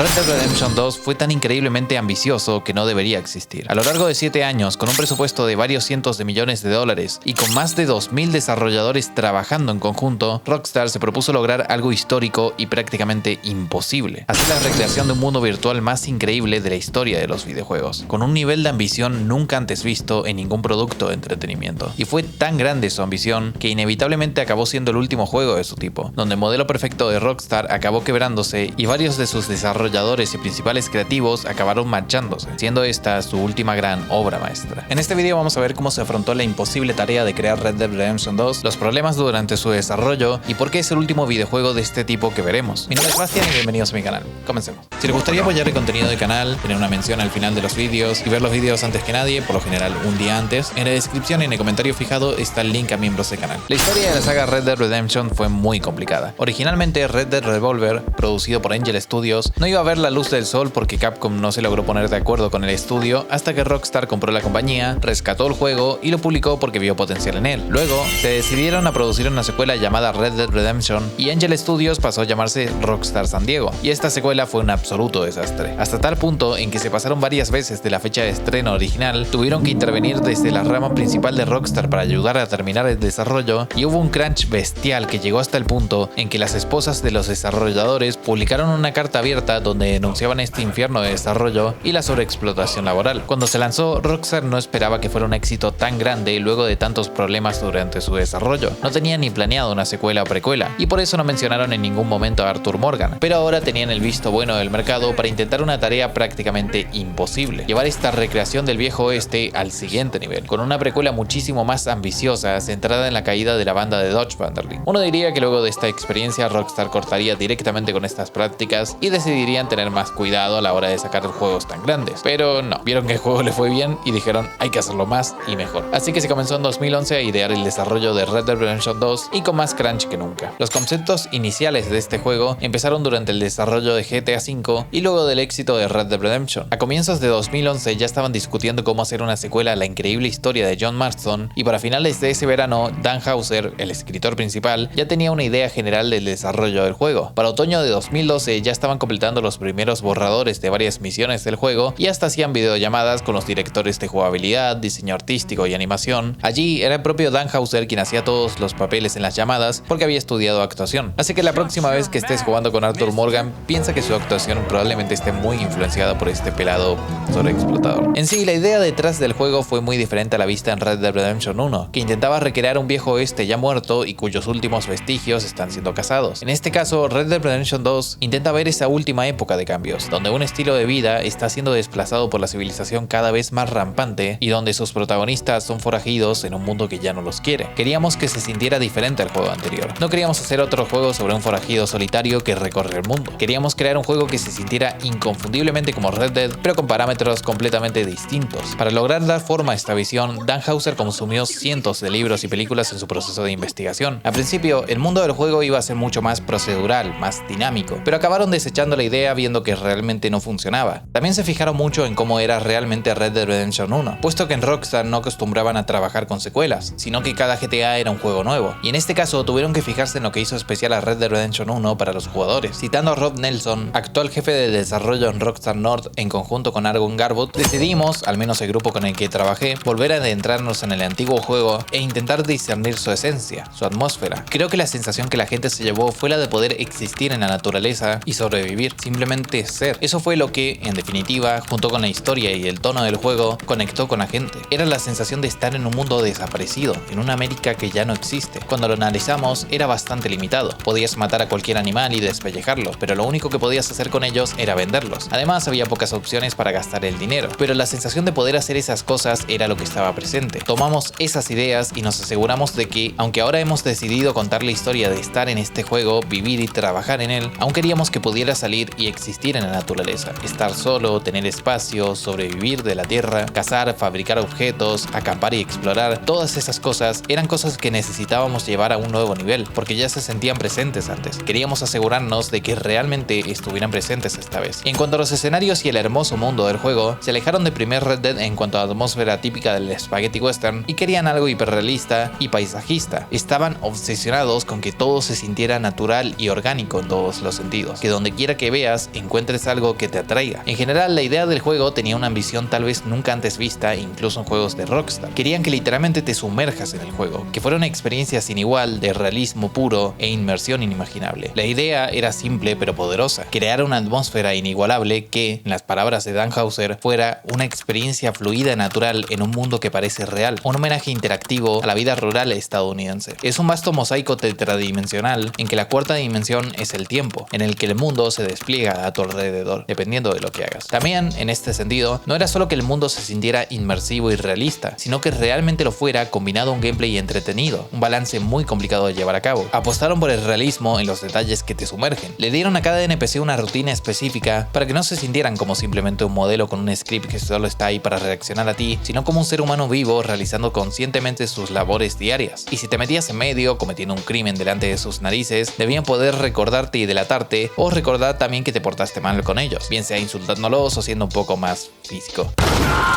Red Dead Redemption 2 fue tan increíblemente ambicioso que no debería existir. A lo largo de 7 años, con un presupuesto de varios cientos de millones de dólares y con más de 2000 desarrolladores trabajando en conjunto, Rockstar se propuso lograr algo histórico y prácticamente imposible: hacer la recreación de un mundo virtual más increíble de la historia de los videojuegos, con un nivel de ambición nunca antes visto en ningún producto de entretenimiento. Y fue tan grande su ambición que inevitablemente acabó siendo el último juego de su tipo, donde el modelo perfecto de Rockstar acabó quebrándose y varios de sus desarrolladores y principales creativos acabaron marchándose, siendo esta su última gran obra maestra. En este video vamos a ver cómo se afrontó la imposible tarea de crear Red Dead Redemption 2, los problemas durante su desarrollo y por qué es el último videojuego de este tipo que veremos. Mi nombre es Bastian y bienvenidos a mi canal. Comencemos. Si les gustaría apoyar el contenido del canal, tener una mención al final de los vídeos y ver los vídeos antes que nadie, por lo general un día antes, en la descripción y en el comentario fijado está el link a miembros del canal. La historia de la saga Red Dead Redemption fue muy complicada. Originalmente Red Dead Revolver, producido por Angel Studios, no iba a ver la luz del sol porque Capcom no se logró poner de acuerdo con el estudio hasta que Rockstar compró la compañía, rescató el juego y lo publicó porque vio potencial en él. Luego se decidieron a producir una secuela llamada Red Dead Redemption y Angel Studios pasó a llamarse Rockstar San Diego, y esta secuela fue un absoluto desastre, hasta tal punto en que se pasaron varias veces de la fecha de estreno original, tuvieron que intervenir desde la rama principal de Rockstar para ayudar a terminar el desarrollo y hubo un crunch bestial que llegó hasta el punto en que las esposas de los desarrolladores publicaron una carta abierta donde denunciaban este infierno de desarrollo y la sobreexplotación laboral. Cuando se lanzó, Rockstar no esperaba que fuera un éxito tan grande luego de tantos problemas durante su desarrollo. No tenían ni planeado una secuela o precuela y por eso no mencionaron en ningún momento a Arthur Morgan, pero ahora tenían el visto bueno del mercado para intentar una tarea prácticamente imposible: llevar esta recreación del viejo oeste al siguiente nivel, con una precuela muchísimo más ambiciosa centrada en la caída de la banda de Dodge Vanderlyn. Uno diría que luego de esta experiencia Rockstar cortaría directamente con estas prácticas y decidirían tener más cuidado a la hora de sacar juegos tan grandes, pero no, vieron que el juego le fue bien y dijeron hay que hacerlo más y mejor. Así que se comenzó en 2011 a idear el desarrollo de Red Dead Redemption 2 y con más crunch que nunca. Los conceptos iniciales de este juego empezaron durante el desarrollo de GTA V y luego del éxito de Red Dead Redemption. A comienzos de 2011 ya estaban discutiendo cómo hacer una secuela a la increíble historia de John Marston y para finales de ese verano Dan Houser, el escritor principal, ya tenía una idea general del desarrollo del juego. Para otoño de 2012 ya estaban completando los primeros borradores de varias misiones del juego y hasta hacían videollamadas con los directores de jugabilidad, diseño artístico y animación. Allí era el propio Dan Houser quien hacía todos los papeles en las llamadas porque había estudiado actuación. Así que la próxima vez que estés jugando con Arthur Morgan, piensa que su actuación probablemente esté muy influenciada por este pelado sobreexplotador. En sí, la idea detrás del juego fue muy diferente a la vista en Red Dead Redemption 1, que intentaba recrear un viejo oeste ya muerto y cuyos últimos vestigios están siendo cazados. En este caso, Red Dead Redemption 2 intenta ver esa última época de cambios, donde un estilo de vida está siendo desplazado por la civilización cada vez más rampante y donde sus protagonistas son forajidos en un mundo que ya no los quiere. Queríamos que se sintiera diferente al juego anterior. No queríamos hacer otro juego sobre un forajido solitario que recorre el mundo. Queríamos crear un juego que se sintiera inconfundiblemente como Red Dead, pero con parámetros completamente distintos. Para lograr dar forma a esta visión, Dan Houser consumió cientos de libros y películas en su proceso de investigación. Al principio, el mundo del juego iba a ser mucho más procedural, más dinámico, pero acabaron desechando la idea viendo que realmente no funcionaba. También se fijaron mucho en cómo era realmente Red Dead Redemption 1, puesto que en Rockstar no acostumbraban a trabajar con secuelas, sino que cada GTA era un juego nuevo, y en este caso tuvieron que fijarse en lo que hizo especial a Red Dead Redemption 1 para los jugadores. Citando a Rob Nelson, actual jefe de desarrollo en Rockstar North en conjunto con Argon Garbutt, decidimos, al menos el grupo con el que trabajé, volver a adentrarnos en el antiguo juego e intentar discernir su esencia, su atmósfera. Creo que la sensación que la gente se llevó fue la de poder existir en la naturaleza y sobrevivir, simplemente ser. Eso fue lo que, en definitiva, junto con la historia y el tono del juego, conectó con la gente. Era la sensación de estar en un mundo desaparecido, en una América que ya no existe. Cuando lo analizamos, era bastante limitado. Podías matar a cualquier animal y despellejarlo, pero lo único que podías hacer con ellos era venderlos. Además, había pocas opciones para gastar el dinero, pero la sensación de poder hacer esas cosas era lo que estaba presente. Tomamos esas ideas y nos aseguramos de que, aunque ahora hemos decidido contar la historia de estar en este juego, vivir y trabajar en él, aún queríamos que pudiera salir y existir en la naturaleza, estar solo, tener espacio, sobrevivir de la tierra, cazar, fabricar objetos, acampar y explorar. Todas esas cosas eran cosas que necesitábamos llevar a un nuevo nivel, porque ya se sentían presentes antes. Queríamos asegurarnos de que realmente estuvieran presentes esta vez. Y en cuanto a los escenarios y el hermoso mundo del juego, se alejaron de primer Red Dead en cuanto a atmósfera típica del spaghetti western y querían algo hiperrealista y paisajista. Estaban obsesionados con que todo se sintiera natural y orgánico en todos los sentidos, que donde quiera que veas veas encuentres algo que te atraiga. En general, la idea del juego tenía una ambición tal vez nunca antes vista, incluso en juegos de Rockstar. Querían que literalmente te sumerjas en el juego, que fuera una experiencia sin igual de realismo puro e inmersión inimaginable. La idea era simple pero poderosa: crear una atmósfera inigualable que, en las palabras de Dan Houser, fuera una experiencia fluida y natural en un mundo que parece real, un homenaje interactivo a la vida rural estadounidense. Es un vasto mosaico tetradimensional en que la cuarta dimensión es el tiempo, en el que el mundo se despliega a tu alrededor, dependiendo de lo que hagas. También, en este sentido, no era solo que el mundo se sintiera inmersivo y realista, sino que realmente lo fuera combinado a un gameplay entretenido, un balance muy complicado de llevar a cabo. Apostaron por el realismo en los detalles que te sumergen. Le dieron a cada NPC una rutina específica para que no se sintieran como simplemente un modelo con un script que solo está ahí para reaccionar a ti, sino como un ser humano vivo realizando conscientemente sus labores diarias. Y si te metías en medio cometiendo un crimen delante de sus narices, debían poder recordarte y delatarte, o recordar también que te portaste mal con ellos, bien sea insultándolos o siendo un poco más físico.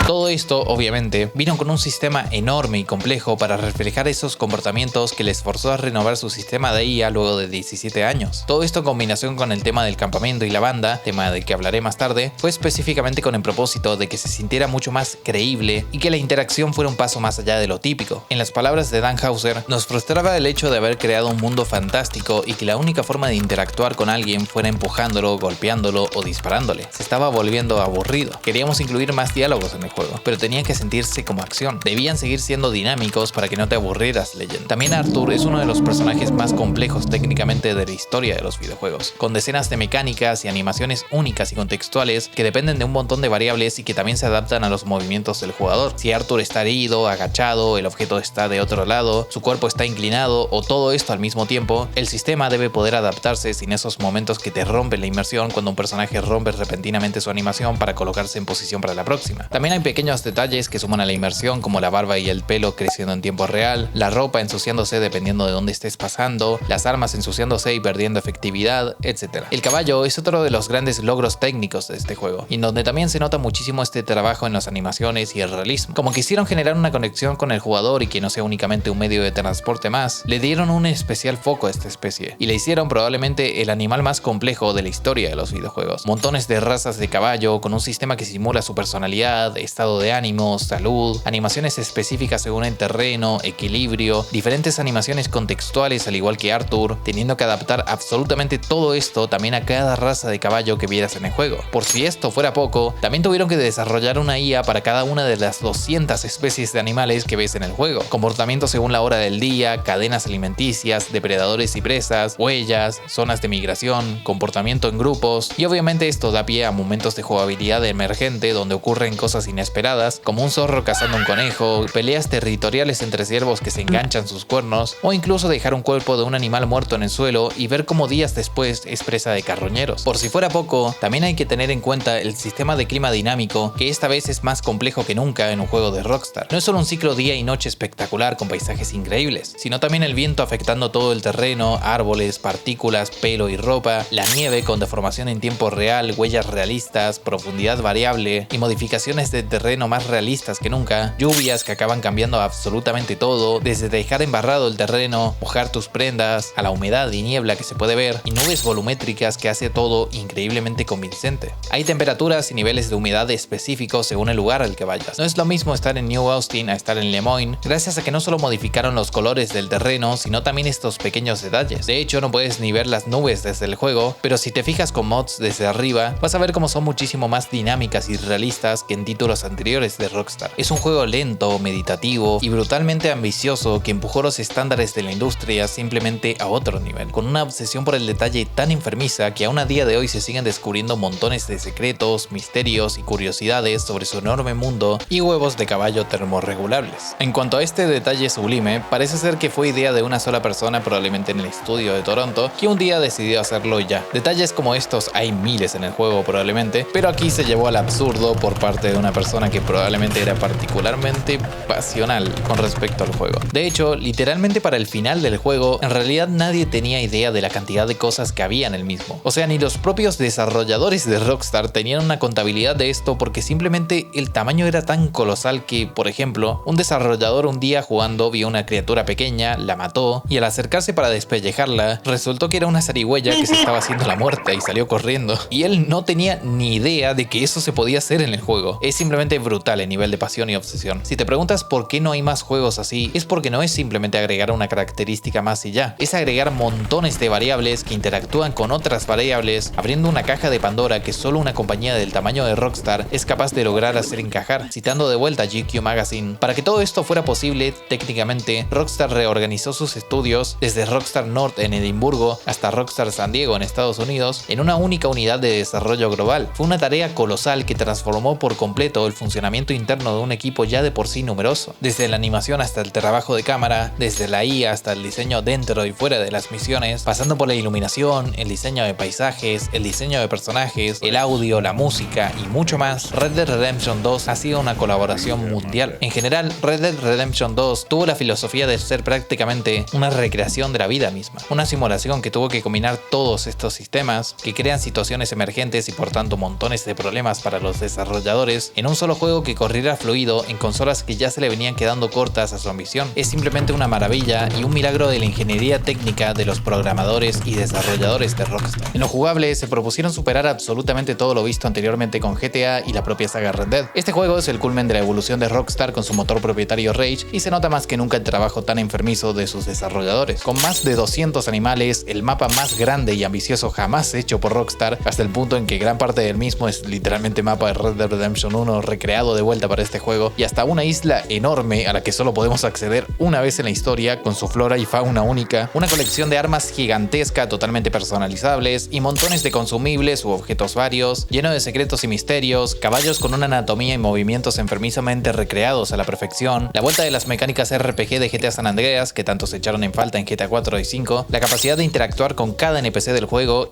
Todo esto, obviamente, vino con un sistema enorme y complejo para reflejar esos comportamientos que les forzó a renovar su sistema de IA luego de 17 años. Todo esto en combinación con el tema del campamento y la banda, tema del que hablaré más tarde, fue específicamente con el propósito de que se sintiera mucho más creíble y que la interacción fuera un paso más allá de lo típico. En las palabras de Dan Houser, nos frustraba el hecho de haber creado un mundo fantástico y que la única forma de interactuar con alguien fuera empujándolo, golpeándolo o disparándole. Se estaba volviendo aburrido. Queríamos incluir más diálogos en el juego, pero tenían que sentirse como acción. Debían seguir siendo dinámicos para que no te aburrieras leyendo. También Arthur es uno de los personajes más complejos técnicamente de la historia de los videojuegos, con decenas de mecánicas y animaciones únicas y contextuales que dependen de un montón de variables y que también se adaptan a los movimientos del jugador. Si Arthur está herido, agachado, el objeto está de otro lado, su cuerpo está inclinado o todo esto al mismo tiempo, el sistema debe poder adaptarse sin esos momentos que te rompen la inmersión cuando un personaje rompe repentinamente su animación para colocarse en posición para la próxima. También hay pequeños detalles que suman a la inmersión, como la barba y el pelo creciendo en tiempo real, la ropa ensuciándose dependiendo de dónde estés pasando, las armas ensuciándose y perdiendo efectividad, etc. El caballo es otro de los grandes logros técnicos de este juego, y en donde también se nota muchísimo este trabajo en las animaciones y el realismo. Como quisieron generar una conexión con el jugador y que no sea únicamente un medio de transporte más, le dieron un especial foco a esta especie, y le hicieron probablemente el animal más complejo de la historia de los videojuegos. Montones de razas de caballo, con un sistema que simula su personalidad, estado de ánimo, salud, animaciones específicas según el terreno, equilibrio, diferentes animaciones contextuales al igual que Arthur, teniendo que adaptar absolutamente todo esto también a cada raza de caballo que vieras en el juego. Por si esto fuera poco, también tuvieron que desarrollar una IA para cada una de las 200 especies de animales que ves en el juego. Comportamiento según la hora del día, cadenas alimenticias, depredadores y presas, huellas, zonas de migración, comportamiento en grupos, y obviamente esto da pie a momentos de jugabilidad emergente donde ocurren cosas inesperadas, como un zorro cazando un conejo, peleas territoriales entre ciervos que se enganchan sus cuernos, o incluso dejar un cuerpo de un animal muerto en el suelo y ver cómo días después es presa de carroñeros. Por si fuera poco, también hay que tener en cuenta el sistema de clima dinámico, que esta vez es más complejo que nunca en un juego de Rockstar. No es solo un ciclo día y noche espectacular con paisajes increíbles, sino también el viento afectando todo el terreno, árboles, partículas, pelo y ropa, la nieve con deformación en tiempo real, huellas realistas, profundidad variable y modificaciones de terreno más realistas que nunca, lluvias que acaban cambiando absolutamente todo, desde dejar embarrado el terreno, mojar tus prendas, a la humedad y niebla que se puede ver, y nubes volumétricas que hace todo increíblemente convincente. Hay temperaturas y niveles de humedad específicos según el lugar al que vayas. No es lo mismo estar en New Austin a estar en Lemoyne, gracias a que no solo modificaron los colores del terreno, sino también estos pequeños detalles. De hecho, no puedes ni ver las nubes desde el juego, pero si te fijas con mods desde arriba, vas a ver cómo son muchísimo más dinámicas y realistas que en títulos anteriores de Rockstar. Es un juego lento, meditativo y brutalmente ambicioso que empujó los estándares de la industria simplemente a otro nivel, con una obsesión por el detalle tan enfermiza que aún a día de hoy se siguen descubriendo montones de secretos, misterios y curiosidades sobre su enorme mundo y huevos de caballo termorregulables. En cuanto a este detalle sublime, parece ser que fue idea de una sola persona, probablemente en el estudio de Toronto, que un día decidió hacerlo ya. Detalles como estos hay miles en el juego probablemente, pero aquí se llevó al absurdo por parte de una persona que probablemente era particularmente pasional con respecto al juego. De hecho, literalmente para el final del juego, en realidad nadie tenía idea de la cantidad de cosas que había en el mismo. O sea, ni los propios desarrolladores de Rockstar tenían una contabilidad de esto porque simplemente el tamaño era tan colosal que, por ejemplo, un desarrollador un día jugando vio una criatura pequeña, la mató y al acercarse para despellejarla, resultó que era una zarigüeya que se estaba haciendo la muerta y salió corriendo. Y él no tenía ni idea de que eso se podía hacer en el juego. Es simplemente brutal el nivel de pasión y obsesión. Si te preguntas por qué no hay más juegos así, es porque no es simplemente agregar una característica más y ya. Es agregar montones de variables que interactúan con otras variables, abriendo una caja de Pandora que solo una compañía del tamaño de Rockstar es capaz de lograr hacer encajar. Citando de vuelta a GQ Magazine, para que todo esto fuera posible, técnicamente, Rockstar reorganizó sus estudios desde Rockstar North en Edimburgo hasta Rockstar San Diego en Estados Unidos en una única unidad de desarrollo global. Fue una tarea colosal que transformó por completo el funcionamiento interno de un equipo ya de por sí numeroso. Desde la animación hasta el trabajo de cámara, desde la IA hasta el diseño dentro y fuera de las misiones, pasando por la iluminación, el diseño de paisajes, el diseño de personajes, el audio, la música y mucho más, Red Dead Redemption 2 ha sido una colaboración mundial. En general, Red Dead Redemption 2 tuvo la filosofía de ser prácticamente una recreación de la vida misma, una simulación que tuvo que combinar todos estos sistemas que crean situaciones emergentes y por tanto montones de problemas para los desarrolladores en un solo juego que corriera fluido en consolas que ya se le venían quedando cortas a su ambición. Es simplemente una maravilla y un milagro de la ingeniería técnica de los programadores y desarrolladores de Rockstar. En lo jugable se propusieron superar absolutamente todo lo visto anteriormente con GTA y la propia saga Red Dead. Este juego es el culmen de la evolución de Rockstar con su motor propietario Rage y se nota más que nunca el trabajo tan enfermizo de sus desarrolladores. Con más de 200 animales, el mapa más grande y ambicioso jamás hecho por Rockstar, hasta el punto en que gran parte del mismo es literalmente mapa de Red Dead Redemption 1 recreado de vuelta para este juego, y hasta una isla enorme a la que solo podemos acceder una vez en la historia con su flora y fauna única, una colección de armas gigantesca totalmente personalizables y montones de consumibles u objetos varios, lleno de secretos y misterios, caballos con una anatomía y movimientos enfermizamente recreados a la perfección, la vuelta de las mecánicas RPG de GTA San Andreas que tanto se echaron en falta en GTA 4 y 5, la capacidad de interactuar con cada NPC del juego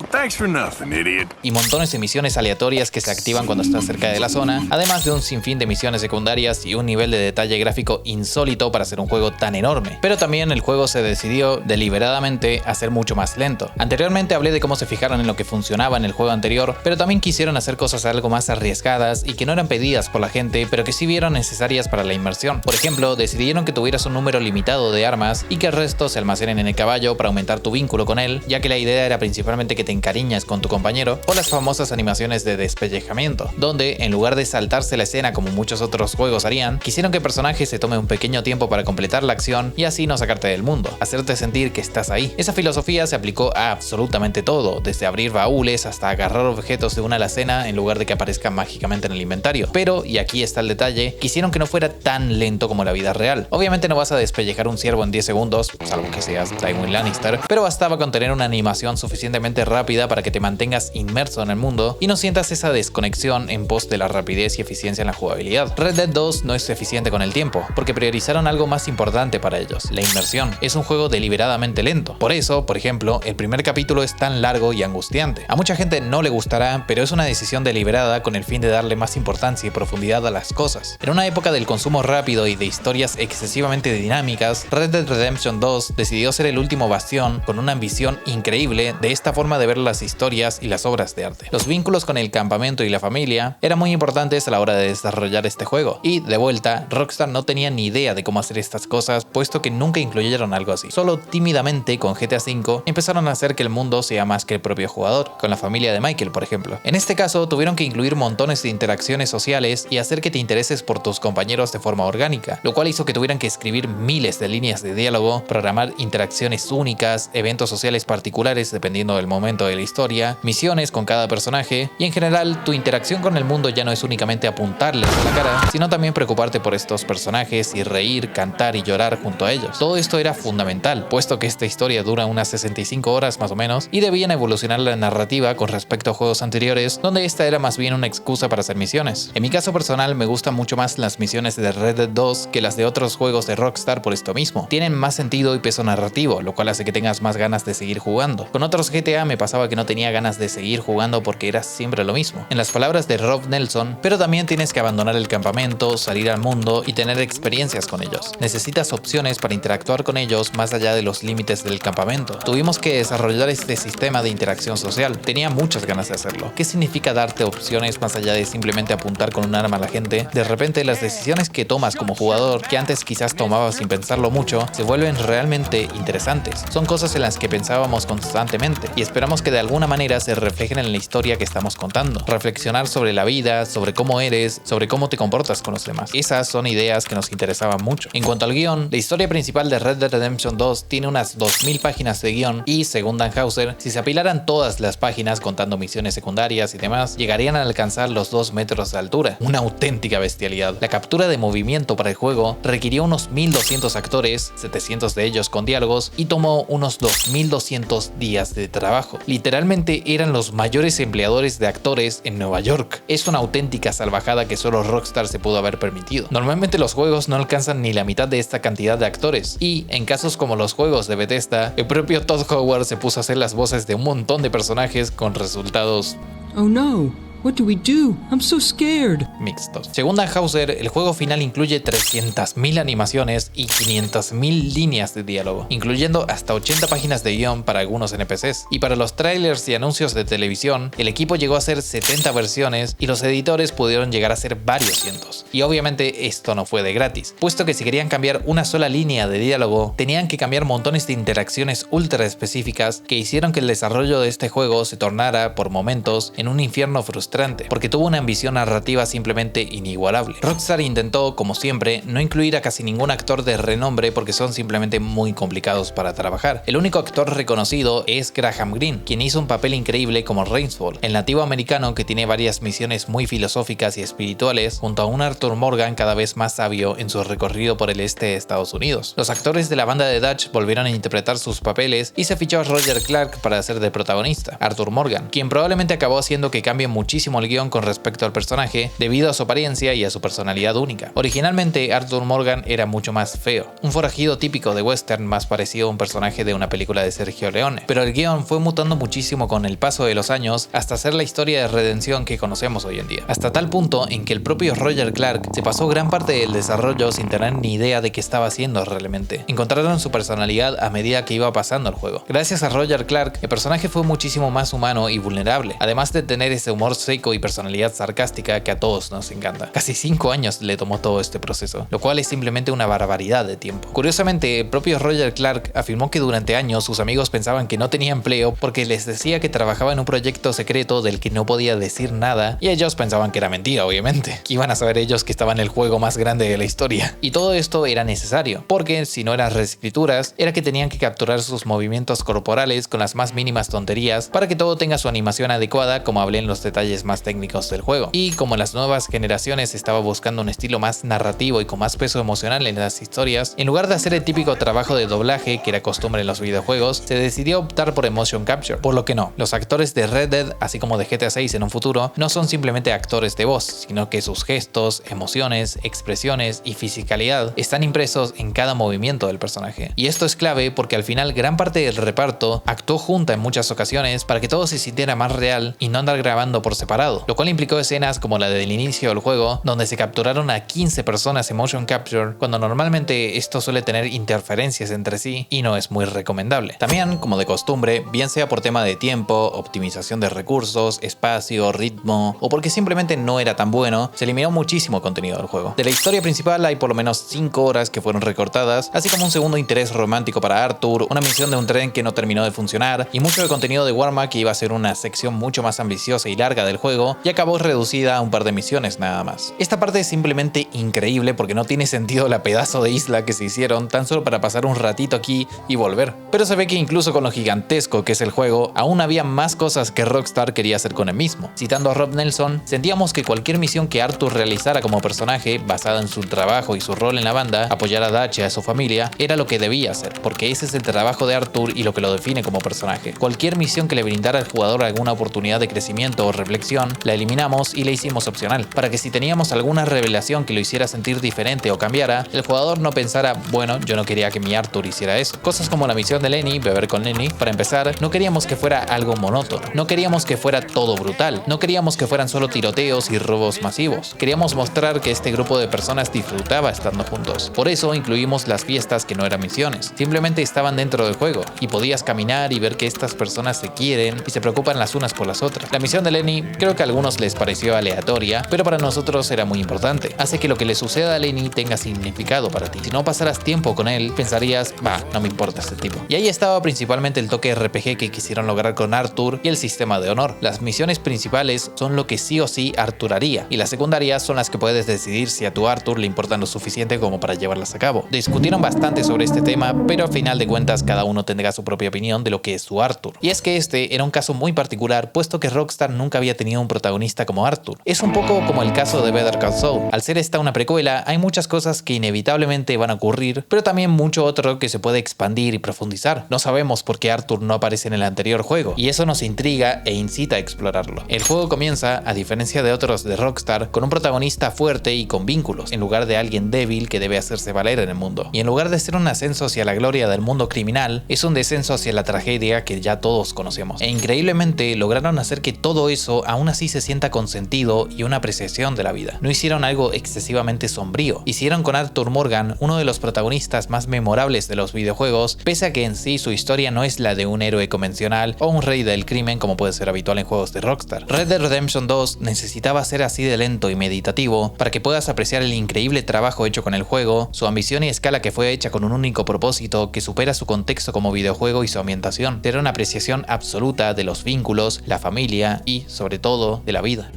y montones de misiones aleatorias que se activan cuando estás cerca de la zona, además de un sinfín de misiones secundarias y un nivel de detalle gráfico insólito para ser un juego tan enorme. Pero también el juego se decidió deliberadamente a ser mucho más lento. Anteriormente hablé de cómo se fijaron en lo que funcionaba en el juego anterior, pero también quisieron hacer cosas algo más arriesgadas y que no eran pedidas por la gente, pero que sí vieron necesarias para la inmersión. Por ejemplo, decidieron que tuvieras un número limitado de armas y que el resto se almacenen en el caballo para aumentar tu vínculo con él, ya que la idea era principalmente que te encariñas con tu compañero, o las famosas animaciones de despellejamiento, donde en lugar de saltarse la escena como muchos otros juegos harían, quisieron que el personaje se tome un pequeño tiempo para completar la acción y así no sacarte del mundo, hacerte sentir que estás ahí. Esa filosofía se aplicó a absolutamente todo, desde abrir baúles hasta agarrar objetos de una alacena en lugar de que aparezcan mágicamente en el inventario. Pero, y aquí está el detalle, quisieron que no fuera tan lento como la vida real. Obviamente no vas a despellejar un ciervo en 10 segundos, salvo que seas Tywin Lannister, pero bastaba con tener una animación suficientemente rápida para que te mantengas inmerso en el mundo y no sientas esa desconexión en pos de la rapidez y eficiencia en la jugabilidad. Red Dead 2 no es eficiente con el tiempo, porque priorizaron algo más importante para ellos, la inmersión. Es un juego deliberadamente lento. Por eso, por ejemplo, el primer capítulo es tan largo y angustiante. A mucha gente no le gustará, pero es una decisión deliberada con el fin de darle más importancia y profundidad a las cosas. En una época del consumo rápido y de historias excesivamente dinámicas, Red Dead Redemption 2 decidió ser el último bastión con una ambición increíble de esta forma de ver las historias y las obras de arte. Los vínculos con el campamento y la familia eran muy importantes a la hora de desarrollar este juego, y de vuelta, Rockstar no tenía ni idea de cómo hacer estas cosas, puesto que nunca incluyeron algo así. Solo tímidamente con GTA V empezaron a hacer que el mundo sea más que el propio jugador, con la familia de Michael, por ejemplo. En este caso, tuvieron que incluir montones de interacciones sociales y hacer que te intereses por tus compañeros de forma orgánica, lo cual hizo que tuvieran que escribir miles de líneas de diálogo, programar interacciones únicas, eventos sociales particulares dependiendo del momento de la historia, misiones con cada personaje, y en general tu interacción con el mundo ya no es únicamente apuntarles a la cara, sino también preocuparte por estos personajes y reír, cantar y llorar junto a ellos. Todo esto era fundamental, puesto que esta historia dura unas 65 horas más o menos, y debían evolucionar la narrativa con respecto a juegos anteriores, donde esta era más bien una excusa para hacer misiones. En mi caso personal me gustan mucho más las misiones de Red Dead 2 que las de otros juegos de Rockstar por esto mismo. Tienen más sentido y peso narrativo, lo cual hace que tengas más ganas de seguir jugando. Con otros GTA me pasaba que no tenía ganas de seguir jugando porque era siempre lo mismo. En las palabras de Rob Nelson, pero también tienes que abandonar el campamento, salir al mundo y tener experiencias con ellos. Necesitas opciones para interactuar con ellos más allá de los límites del campamento. Tuvimos que desarrollar este sistema de interacción social. Tenía muchas ganas de hacerlo. ¿Qué significa darte opciones más allá de simplemente apuntar con un arma a la gente? De repente las decisiones que tomas como jugador, que antes quizás tomabas sin pensarlo mucho, se vuelven realmente interesantes. Son cosas en las que pensábamos constantemente y esperamos que de alguna manera se reflejen en la historia que estamos contando. Reflexionar sobre la vida, sobre cómo eres, sobre cómo te comportas con los demás. Esas son ideas que nos interesaban mucho. En cuanto al guión, la historia principal de Red Dead Redemption 2 tiene unas 2000 páginas de guión y, según Dan Houser, si se apilaran todas las páginas contando misiones secundarias y demás, llegarían a alcanzar los 2 metros de altura. Una auténtica bestialidad. La captura de movimiento para el juego requirió unos 1200 actores, 700 de ellos con diálogos, y tomó unos 2200 días de trabajo. Literalmente eran los mayores empleadores de actores en Nueva York. Es una auténtica salvajada que solo Rockstar se pudo haber permitido. Normalmente los juegos no alcanzan ni la mitad de esta cantidad de actores, y en casos como los juegos de Bethesda, el propio Todd Howard se puso a hacer las voces de un montón de personajes con resultados Oh no. What do we do? I'm so scared. Mixtos. Según Dan Houser, el juego final incluye 300.000 animaciones y 500.000 líneas de diálogo, incluyendo hasta 80 páginas de guión para algunos NPCs. Y para los trailers y anuncios de televisión, el equipo llegó a hacer 70 versiones y los editores pudieron llegar a ser varios cientos. Y obviamente esto no fue de gratis, puesto que si querían cambiar una sola línea de diálogo, tenían que cambiar montones de interacciones ultra específicas que hicieron que el desarrollo de este juego se tornara, por momentos, en un infierno frustrante, porque tuvo una ambición narrativa simplemente inigualable. Rockstar intentó, como siempre, no incluir a casi ningún actor de renombre porque son simplemente muy complicados para trabajar. El único actor reconocido es Graham Greene, quien hizo un papel increíble como Rainsford, el nativo americano que tiene varias misiones muy filosóficas y espirituales, junto a un Arthur Morgan cada vez más sabio en su recorrido por el este de Estados Unidos. Los actores de la banda de Dutch volvieron a interpretar sus papeles y se fichó a Roger Clark para ser de protagonista, Arthur Morgan, quien probablemente acabó haciendo que cambie muchísimo el guión con respecto al personaje debido a su apariencia y a su personalidad única. Originalmente Arthur Morgan era mucho más feo, un forajido típico de western más parecido a un personaje de una película de Sergio Leone, pero el guión fue mutando muchísimo con el paso de los años hasta ser la historia de redención que conocemos hoy en día, hasta tal punto en que el propio Roger Clark se pasó gran parte del desarrollo sin tener ni idea de qué estaba haciendo realmente. Encontraron su personalidad a medida que iba pasando el juego. Gracias a Roger Clark, el personaje fue muchísimo más humano y vulnerable, además de tener ese humor seco y personalidad sarcástica que a todos nos encanta. Casi 5 años le tomó todo este proceso, lo cual es simplemente una barbaridad de tiempo. Curiosamente, el propio Roger Clark afirmó que durante años sus amigos pensaban que no tenía empleo porque les decía que trabajaba en un proyecto secreto del que no podía decir nada, y ellos pensaban que era mentira, obviamente. ¿Qué iban a saber ellos que estaba en el juego más grande de la historia? Y todo esto era necesario, porque si no eran reescrituras, era que tenían que capturar sus movimientos corporales con las más mínimas tonterías para que todo tenga su animación adecuada, como hablé en los detalles más técnicos del juego. Y como las nuevas generaciones estaba buscando un estilo más narrativo y con más peso emocional en las historias, en lugar de hacer el típico trabajo de doblaje que era costumbre en los videojuegos, se decidió optar por el motion capture, por lo que no, los actores de Red Dead, así como de GTA 6 en un futuro, no son simplemente actores de voz, sino que sus gestos, emociones, expresiones y fisicalidad están impresos en cada movimiento del personaje. Y esto es clave porque al final gran parte del reparto actuó junta en muchas ocasiones para que todo se sintiera más real y no andar grabando por separado, lo cual implicó escenas como la del inicio del juego, donde se capturaron a 15 personas en motion capture, cuando normalmente esto suele tener interferencias entre sí y no es muy recomendable. También, como de costumbre, bien sea por tema de tiempo, optimización de recursos, espacio, ritmo, o porque simplemente no era tan bueno, se eliminó muchísimo contenido del juego. De la historia principal hay por lo menos 5 horas que fueron recortadas, así como un segundo interés romántico para Arthur, una misión de un tren que no terminó de funcionar, y mucho de contenido de Warma que iba a ser una sección mucho más ambiciosa y larga del juego, y acabó reducida a un par de misiones nada más. Esta parte es simplemente increíble porque no tiene sentido la pedazo de isla que se hicieron tan solo para pasar un ratito aquí y volver. Pero se ve que incluso con lo gigantesco que es el juego, aún había más cosas que Rockstar quería hacer con el mismo. Citando a Rob Nelson, sentíamos que cualquier misión que Arthur realizara como personaje, basada en su trabajo y su rol en la banda, apoyar a Dutch y a su familia, era lo que debía hacer, porque ese es el trabajo de Arthur y lo que lo define como personaje. Cualquier misión que le brindara al jugador alguna oportunidad de crecimiento o reflexión, la eliminamos y la hicimos opcional, para que si teníamos alguna revelación que lo hiciera sentir diferente o cambiara, el jugador no pensara, bueno, yo no quería que mi Arthur hiciera eso. Cosas como la misión de Lenny, beber con Lenny, para empezar, no queríamos que fuera algo monótono, no queríamos que fuera todo brutal, no queríamos que fueran solo tiroteos y robos masivos, queríamos mostrar que este grupo de personas disfrutaba estando juntos. Por eso incluimos las fiestas que no eran misiones, simplemente estaban dentro del juego y podías caminar y ver que estas personas se quieren y se preocupan las unas por las otras. La misión de Lenny Creo que a algunos les pareció aleatoria, pero para nosotros era muy importante. Hace que lo que le suceda a Lenny tenga significado para ti. Si no pasaras tiempo con él, pensarías, no me importa este tipo. Y ahí estaba principalmente el toque RPG que quisieron lograr con Arthur y el sistema de honor. Las misiones principales son lo que sí o sí Arthur haría, y las secundarias son las que puedes decidir si a tu Arthur le importan lo suficiente como para llevarlas a cabo. Discutieron bastante sobre este tema, pero al final de cuentas cada uno tendrá su propia opinión de lo que es su Arthur. Y es que este era un caso muy particular, puesto que Rockstar nunca había tenido un protagonista como Arthur. Es un poco como el caso de Better Call Saul. Al ser esta una precuela, hay muchas cosas que inevitablemente van a ocurrir, pero también mucho otro que se puede expandir y profundizar. No sabemos por qué Arthur no aparece en el anterior juego, y eso nos intriga e incita a explorarlo. El juego comienza, a diferencia de otros de Rockstar, con un protagonista fuerte y con vínculos, en lugar de alguien débil que debe hacerse valer en el mundo. Y en lugar de ser un ascenso hacia la gloria del mundo criminal, es un descenso hacia la tragedia que ya todos conocemos. E increíblemente lograron hacer que todo eso aún así se sienta con sentido y una apreciación de la vida. No hicieron algo excesivamente sombrío. Hicieron con Arthur Morgan uno de los protagonistas más memorables de los videojuegos, pese a que en sí su historia no es la de un héroe convencional o un rey del crimen como puede ser habitual en juegos de Rockstar. Red Dead Redemption 2 necesitaba ser así de lento y meditativo para que puedas apreciar el increíble trabajo hecho con el juego, su ambición y escala que fue hecha con un único propósito que supera su contexto como videojuego y su ambientación. Era una apreciación absoluta de los vínculos, la familia y, sobre todo, de la vida.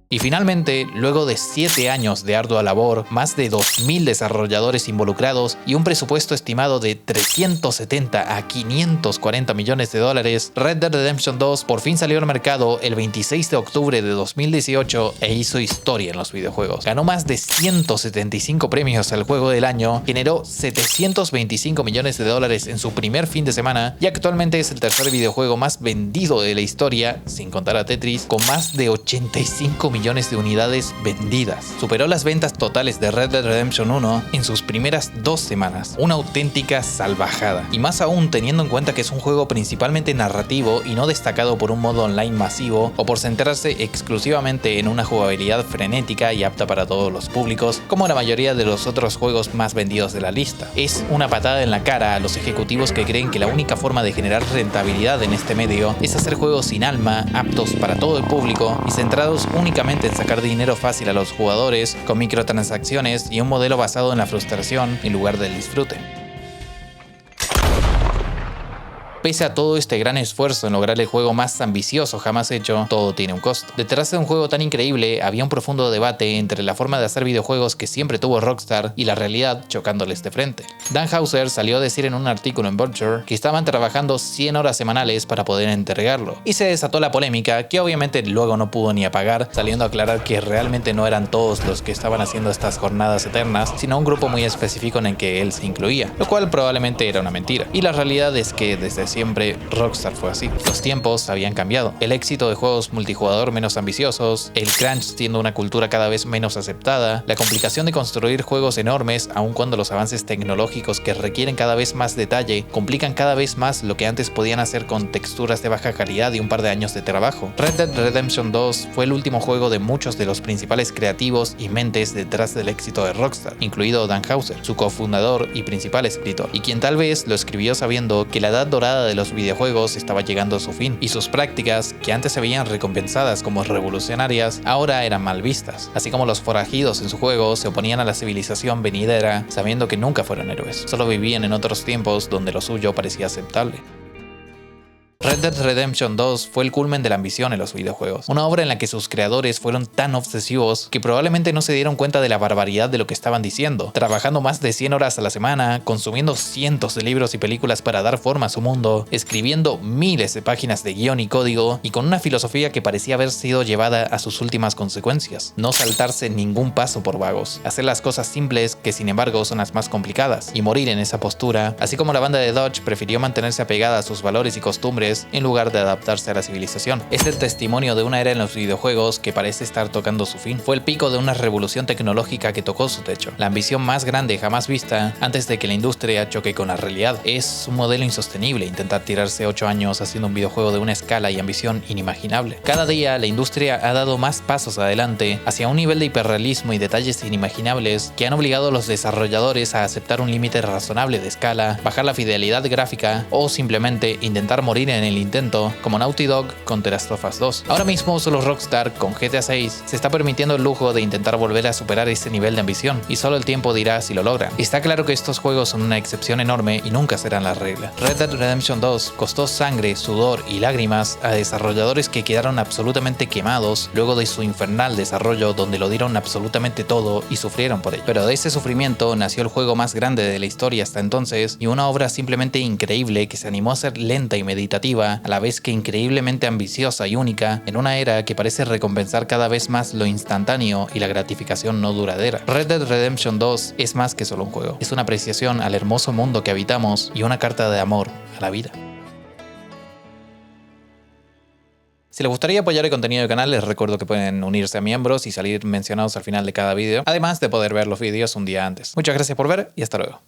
Y finalmente, luego de 7 años de ardua labor, más de 2000 desarrolladores involucrados y un presupuesto estimado de 370 a 540 millones de dólares, Red Dead Redemption 2 por fin salió al mercado el 26 de octubre de 2018 e hizo historia en los videojuegos. Ganó más de 175 premios al juego del año, generó 725 millones de dólares en su primer fin de semana y actualmente es el tercer videojuego más vendido de la historia, sin contar a Tetris, con más de 85 millones de unidades vendidas. Superó las ventas totales de Red Dead Redemption 1 en sus primeras 2 semanas. Una auténtica salvajada. Y más aún teniendo en cuenta que es un juego principalmente narrativo y no destacado por un modo online masivo o por centrarse exclusivamente en una jugabilidad frenética y apta para todos los públicos, como la mayoría de los otros juegos más vendidos de la lista. Es una patada en la cara a los ejecutivos que creen que la única forma de generar rentabilidad en este medio es hacer juegos sin alma, aptos para todo el público y centrados únicamente en sacar dinero fácil a los jugadores, con microtransacciones y un modelo basado en la frustración en lugar del disfrute. Pese a todo este gran esfuerzo en lograr el juego más ambicioso jamás hecho, todo tiene un costo. Detrás de un juego tan increíble había un profundo debate entre la forma de hacer videojuegos que siempre tuvo Rockstar y la realidad chocándoles de frente. Dan Houser salió a decir en un artículo en Vulture que estaban trabajando 100 horas semanales para poder entregarlo, y se desató la polémica que obviamente luego no pudo ni apagar, saliendo a aclarar que realmente no eran todos los que estaban haciendo estas jornadas eternas, sino un grupo muy específico en el que él se incluía, lo cual probablemente era una mentira. Y la realidad es que desde siempre Rockstar fue así. Los tiempos habían cambiado. El éxito de juegos multijugador menos ambiciosos, el crunch siendo una cultura cada vez menos aceptada, la complicación de construir juegos enormes aun cuando los avances tecnológicos que requieren cada vez más detalle complican cada vez más lo que antes podían hacer con texturas de baja calidad y un par de años de trabajo. Red Dead Redemption 2 fue el último juego de muchos de los principales creativos y mentes detrás del éxito de Rockstar, incluido Dan Houser, su cofundador y principal escritor, y quien tal vez lo escribió sabiendo que la edad dorada de los videojuegos estaba llegando a su fin, y sus prácticas, que antes se veían recompensadas como revolucionarias, ahora eran mal vistas, así como los forajidos en su juego se oponían a la civilización venidera, sabiendo que nunca fueron héroes, solo vivían en otros tiempos donde lo suyo parecía aceptable. Red Dead Redemption 2 fue el culmen de la ambición en los videojuegos, una obra en la que sus creadores fueron tan obsesivos que probablemente no se dieron cuenta de la barbaridad de lo que estaban diciendo, trabajando más de 100 horas a la semana, consumiendo cientos de libros y películas para dar forma a su mundo, escribiendo miles de páginas de guión y código, y con una filosofía que parecía haber sido llevada a sus últimas consecuencias: no saltarse ningún paso por vagos, hacer las cosas simples que sin embargo son las más complicadas, y morir en esa postura, así como la banda de Dodge prefirió mantenerse apegada a sus valores y costumbres en lugar de adaptarse a la civilización. Es el testimonio de una era en los videojuegos que parece estar tocando su fin. Fue el pico de una revolución tecnológica que tocó su techo, la ambición más grande jamás vista antes de que la industria choque con la realidad. Es un modelo insostenible intentar tirarse 8 años haciendo un videojuego de una escala y ambición inimaginable. Cada día la industria ha dado más pasos adelante hacia un nivel de hiperrealismo y detalles inimaginables que han obligado a los desarrolladores a aceptar un límite razonable de escala, bajar la fidelidad gráfica o simplemente intentar morir en el intento, como Naughty Dog con The Last of Us 2. Ahora mismo solo Rockstar, con GTA 6, se está permitiendo el lujo de intentar volver a superar ese nivel de ambición, y solo el tiempo dirá si lo logran. Está claro que estos juegos son una excepción enorme y nunca serán la regla. Red Dead Redemption 2 costó sangre, sudor y lágrimas a desarrolladores que quedaron absolutamente quemados luego de su infernal desarrollo, donde lo dieron absolutamente todo y sufrieron por ello. Pero de ese sufrimiento nació el juego más grande de la historia hasta entonces, y una obra simplemente increíble que se animó a ser lenta y meditativa, a la vez que increíblemente ambiciosa y única, en una era que parece recompensar cada vez más lo instantáneo y la gratificación no duradera. Red Dead Redemption 2 es más que solo un juego, es una apreciación al hermoso mundo que habitamos y una carta de amor a la vida. Si les gustaría apoyar el contenido del canal, les recuerdo que pueden unirse a miembros y salir mencionados al final de cada vídeo, además de poder ver los vídeos un día antes. Muchas gracias por ver y hasta luego.